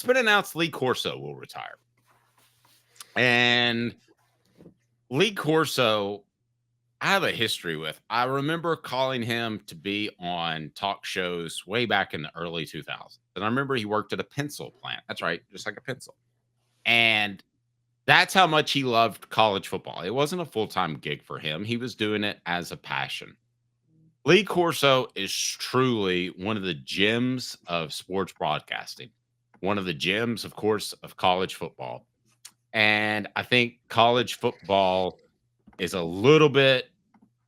been announced Lee Corso will retire. And Lee Corso, I have a history with. I remember calling him to be on talk shows way back in the early 2000s. And I remember he worked at a pencil plant. That's right, just like a pencil. And that's how much he loved college football. It wasn't a full-time gig for him. He was doing it as a passion. Lee Corso is truly one of the gems of sports broadcasting, one of the gems, of course, of college football. And I think college football is a little bit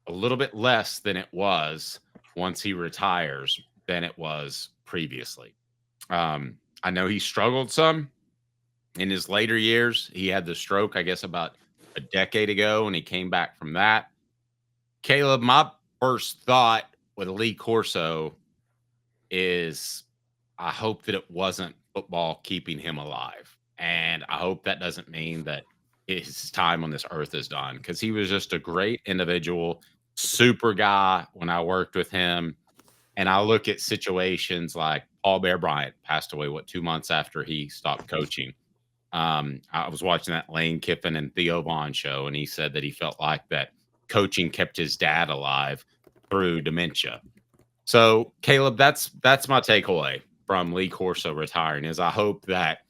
less than it was once he retires than it was previously. I know he struggled some in his later years. He had the stroke, I guess, about a decade ago, and he came back from that. Caleb, my first thought with Lee Corso is I hope that it wasn't football keeping him alive. And I hope that doesn't mean that his time on this earth is done, because he was just a great individual, super guy when I worked with him. And I look at situations like Paul Bear Bryant passed away, 2 months after he stopped coaching. I was watching that Lane Kiffin and Theo Vaughn show, and he said that he felt like that coaching kept his dad alive through dementia. So, Caleb, that's my takeaway from Lee Corso retiring, is I hope that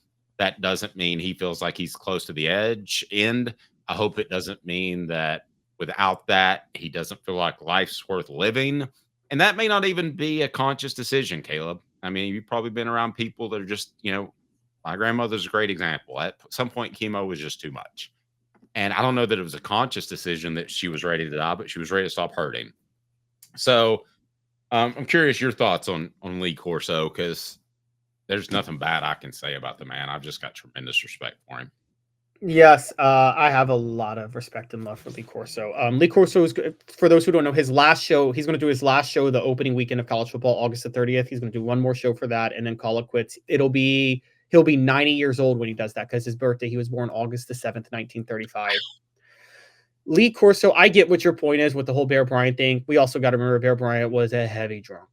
doesn't mean he feels like he's close to the end. I hope it doesn't mean that without that, he doesn't feel like life's worth living. And that may not even be a conscious decision, Caleb. I mean, you've probably been around people that are just, my grandmother's a great example. At some point, chemo was just too much. And I don't know that it was a conscious decision that she was ready to die, but she was ready to stop hurting. So I'm curious your thoughts on Lee Corso, because there's nothing bad I can say about the man. I've just got tremendous respect for him. Yes, I have a lot of respect and love for Lee Corso. Lee Corso is, for those who don't know, his last show, he's going to do his last show the opening weekend of college football, August the 30th. He's going to do one more show for that and then call it quits. He'll be 90 years old when he does that, because his birthday, he was born August the 7th, 1935. Lee Corso, I get what your point is with the whole Bear Bryant thing. We also got to remember Bear Bryant was a heavy drunk,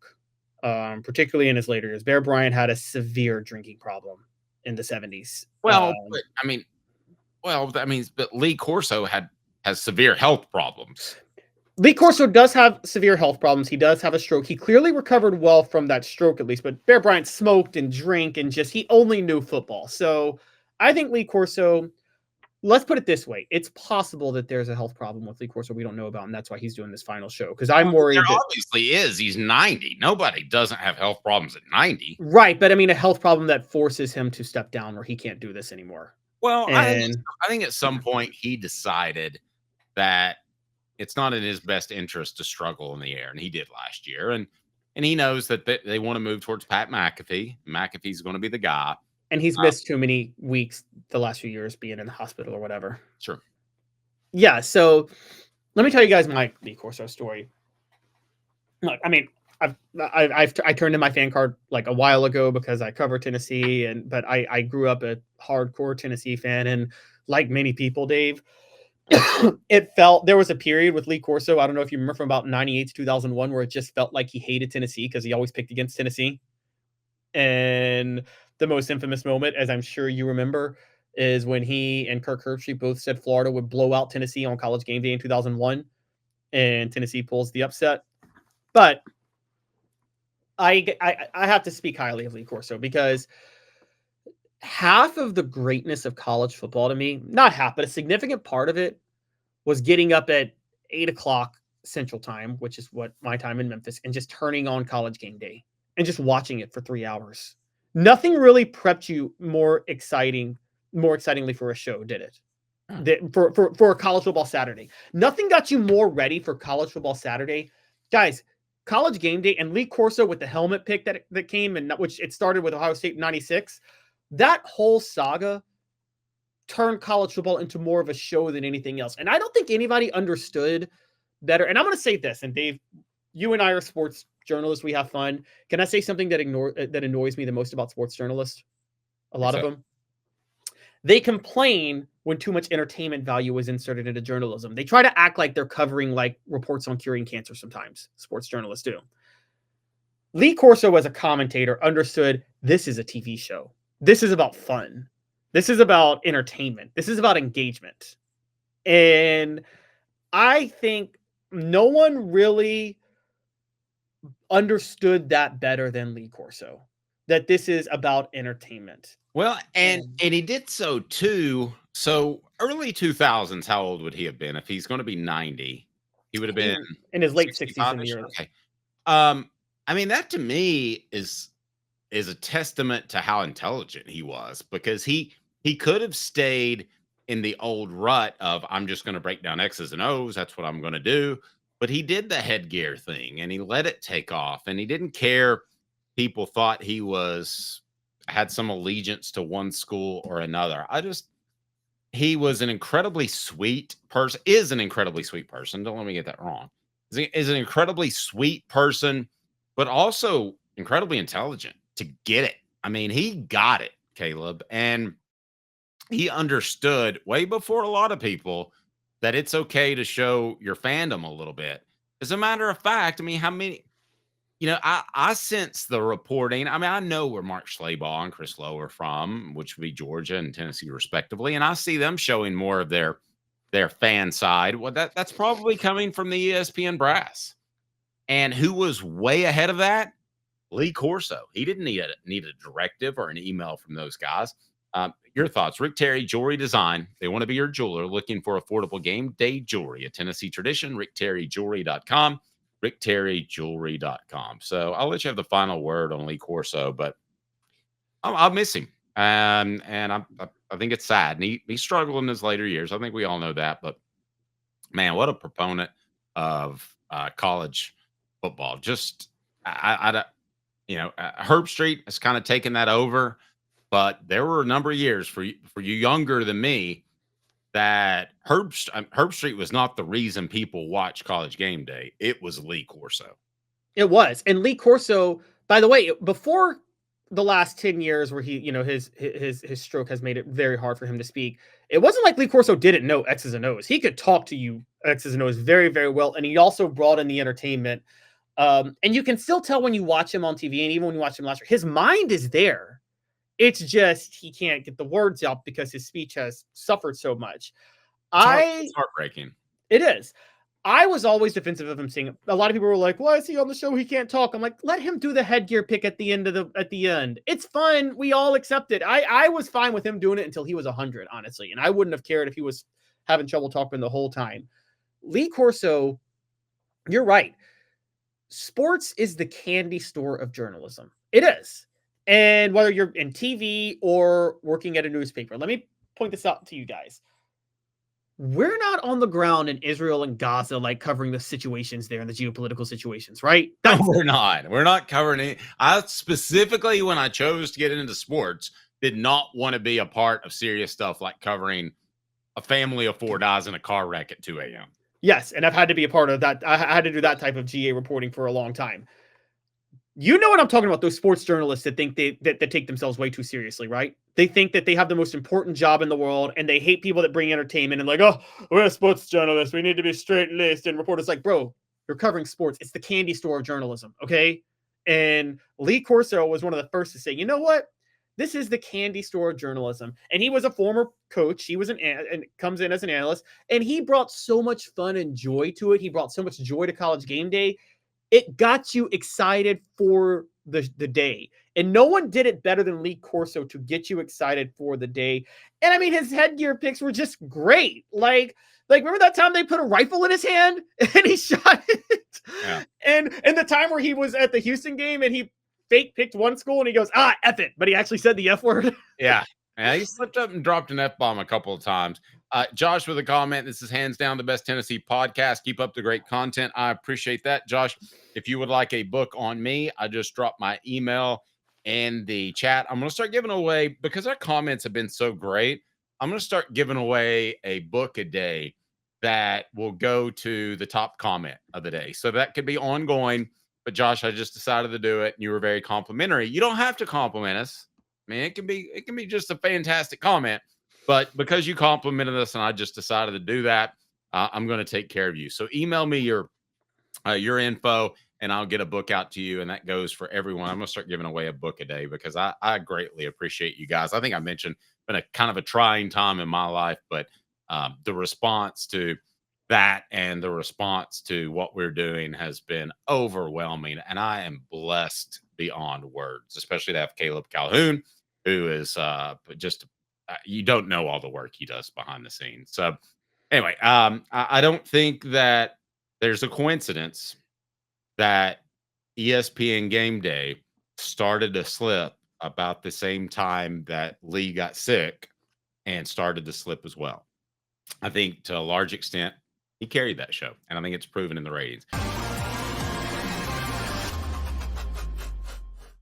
particularly in his later years. Bear Bryant had a severe drinking problem in the 70s. But Lee Corso has severe health problems. Lee Corso does have severe health problems. He does have a stroke. He clearly recovered well from that stroke, at least. But Bear Bryant smoked and drank and he only knew football. So I think Lee Corso, let's put it this way. It's possible that there's a health problem with Lee Corso we don't know about, and that's why he's doing this final show. Because I'm worried. There obviously is. He's 90. Nobody doesn't have health problems at 90. Right. But I mean, a health problem that forces him to step down where he can't do this anymore. Well, I think at some point he decided that it's not in his best interest to struggle in the air, and he did last year. And he knows that they want to move towards Pat McAfee. McAfee's going to be the guy. And he's missed too many weeks the last few years being in the hospital or whatever. Sure. Yeah, so let me tell you guys my Lee Corso story. Look, I mean, I turned in my fan card like a while ago because I cover Tennessee, but I grew up a hardcore Tennessee fan, and like many people, Dave, there was a period with Lee Corso, I don't know if you remember, from about 98 to 2001, where it just felt like he hated Tennessee because he always picked against Tennessee. And the most infamous moment, as I'm sure you remember, is when he and Kirk Herbstreit both said Florida would blow out Tennessee on College Game Day in 2001, and Tennessee pulls the upset. But I have to speak highly of Lee Corso, because half of the greatness of college football to me, not half, but a significant part of it, was getting up at 8 o'clock Central Time, which is what my time in Memphis, and just turning on College Game Day and just watching it for 3 hours. Nothing really prepped you more excitingly for a show, did it? For a college football Saturday. Nothing got you more ready for college football Saturday. Guys, College Game Day and Lee Corso with the helmet pick that came, and which it started with Ohio State in 96. That whole saga turned college football into more of a show than anything else. And I don't think anybody understood better. And I'm going to say this, and Dave, you and I are sports journalists. We have fun. Can I say something that annoys me the most about sports journalists? A lot of them. They complain when too much entertainment value is inserted into journalism. They try to act like they're covering like reports on curing cancer sometimes. Sports journalists do. Lee Corso, as a commentator, understood this is a TV show. This is about fun. This is about entertainment. This is about engagement. And I think no one really understood that better than Lee Corso. That this is about entertainment. Well, and And he did so too. So early 2000s, how old would he have been if he's going to be 90? He would have been in his late 60s in the 65ish. early. Okay. I mean, that to me is a testament to how intelligent he was, because he could have stayed in the old rut of I'm just going to break down X's and O's. That's what I'm going to do. But he did the headgear thing and he let it take off, and he didn't care people thought he was had some allegiance to one school or another. He was an incredibly sweet person, is an incredibly sweet person. Don't let me get that wrong. Is an incredibly sweet person, but also incredibly intelligent to get it. I mean, he got it, Caleb, and he understood way before a lot of people that it's okay to show your fandom a little bit. As a matter of fact, I mean, how many, I sense the reporting. I mean, I know where Mark Schlabach and Chris Lowe are from, which would be Georgia and Tennessee, respectively, and I see them showing more of their fan side. Well, that's probably coming from the ESPN brass. And who was way ahead of that? Lee Corso. He didn't need a directive or an email from those guys. Your thoughts, Rick Terry, Jewelry Design. They want to be your jeweler looking for affordable game day jewelry, a Tennessee tradition. RickTerryJewelry.com. RickTerryJewelry.com. So I'll let you have the final word on Lee Corso, but I'll miss him. And I think it's sad. And he struggled in his later years. I think we all know that. But man, what a proponent of college football. Just Herb Street has kind of taken that over, but there were a number of years for you younger than me that Herb Street was not the reason people watch College Game Day. It was Lee Corso. It was. And Lee Corso, by the way, before the last 10 years where he, his stroke has made it very hard for him to speak, it wasn't like Lee Corso didn't know X's and O's. He could talk to you X's and O's very, very well. And he also brought in the entertainment. And you can still tell when you watch him on TV, and even when you watch him last year, his mind is there. It's just he can't get the words out because his speech has suffered so much. It's heartbreaking. It is. I was always defensive of him saying, a lot of people were like, why is he on the show? He can't talk. I'm like, let him do the headgear pick at the end. It's fun. We all accept it. I was fine with him doing it until he was 100, honestly. And I wouldn't have cared if he was having trouble talking the whole time. Lee Corso, you're right. Sports is the candy store of journalism. It is. And whether you're in TV or working at a newspaper, let me point this out to you guys. We're not on the ground in Israel and Gaza, like covering the situations there and the geopolitical situations, right? No, we're not. We're not covering it. I specifically, when I chose to get into sports, did not want to be a part of serious stuff like covering a family of 4 dies in a car wreck at 2 a.m. Yes, and I've had to be a part of that. I had to do that type of GA reporting for a long time. You know what I'm talking about, those sports journalists that think that take themselves way too seriously, right? They think that they have the most important job in the world, and they hate people that bring entertainment and like, oh, we're a sports journalist. We need to be straight-laced. And reporters like, bro, you're covering sports. It's the candy store of journalism, okay? And Lee Corso was one of the first to say, you know what? This is the candy store of journalism. And he was a former coach. He was and comes in as an analyst, and he brought so much fun and joy to it. He brought so much joy to College Game Day. It got you excited for the day. And no one did it better than Lee Corso to get you excited for the day. And I mean, his headgear picks were just great. Like remember that time they put a rifle in his hand and he shot it? Yeah. And the time where he was at the Houston game and he fake picked one school and he goes, F it. But he actually said the F word. Yeah. He slipped up and dropped an F-bomb a couple of times. Josh with a comment. This is hands down the best Tennessee podcast. Keep up the great content. I appreciate that, Josh. If you would like a book on me, I just dropped my email in the chat. I'm going to start giving away, because our comments have been so great, I'm going to start giving away a book a day that will go to the top comment of the day. So that could be ongoing. But Josh, I just decided to do it, and you were very complimentary. You don't have to compliment us. I mean, it can be just a fantastic comment. But because you complimented us and I just decided to do that, I'm going to take care of you. So email me your info, and I'll get a book out to you. And that goes for everyone. I'm going to start giving away a book a day because I greatly appreciate you guys. I think I mentioned been a kind of a trying time in my life, but the response to that and the response to what we're doing has been overwhelming. And I am blessed beyond words, especially to have Caleb Calhoun, who is just, you don't know all the work he does behind the scenes. So, anyway, I don't think that there's a coincidence that ESPN Game Day started to slip about the same time that Lee got sick and started to slip as well. I think to a large extent, he carried that show, and I think it's proven in the ratings.